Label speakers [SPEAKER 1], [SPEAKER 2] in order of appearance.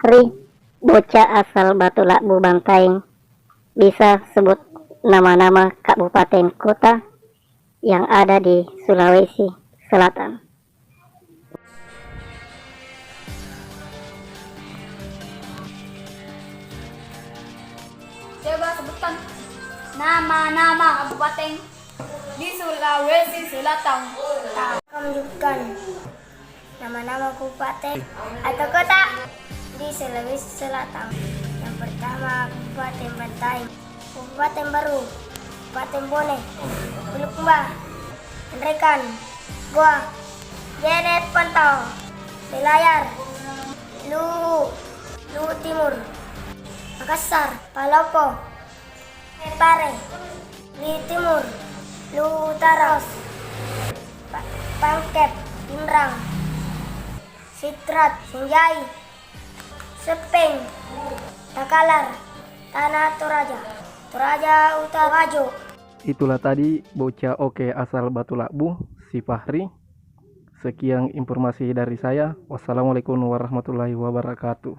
[SPEAKER 1] Fahri, bocah asal Batu Lakbu Bantaeng, bisa sebut nama-nama kabupaten kota yang ada di Sulawesi Selatan.
[SPEAKER 2] Coba sebutkan nama-nama kabupaten di Sulawesi Selatan.
[SPEAKER 3] Menunjukkan nama-nama kabupaten atau kota di Sulawesi Selatan. Yang pertama Kabupaten Bantaeng, Kabupaten Baru, Kabupaten Bone, Bulukumba, Nrekan, Goa, Jenet Pantau, Selayar, Luhu, Luhu Timur, Makassar, Palopo, Pare, Luhu Timur, Luhu Utara, Pangkep, Pinrang, Sitrat, Sinjai, Sepeng, Takalar, Tanah Toraja, Toraja Utara, Wajo.
[SPEAKER 4] Itulah tadi bocah oke asal Batu Lakbu, si Fahri. Sekian informasi dari saya. Wassalamualaikum warahmatullahi wabarakatuh.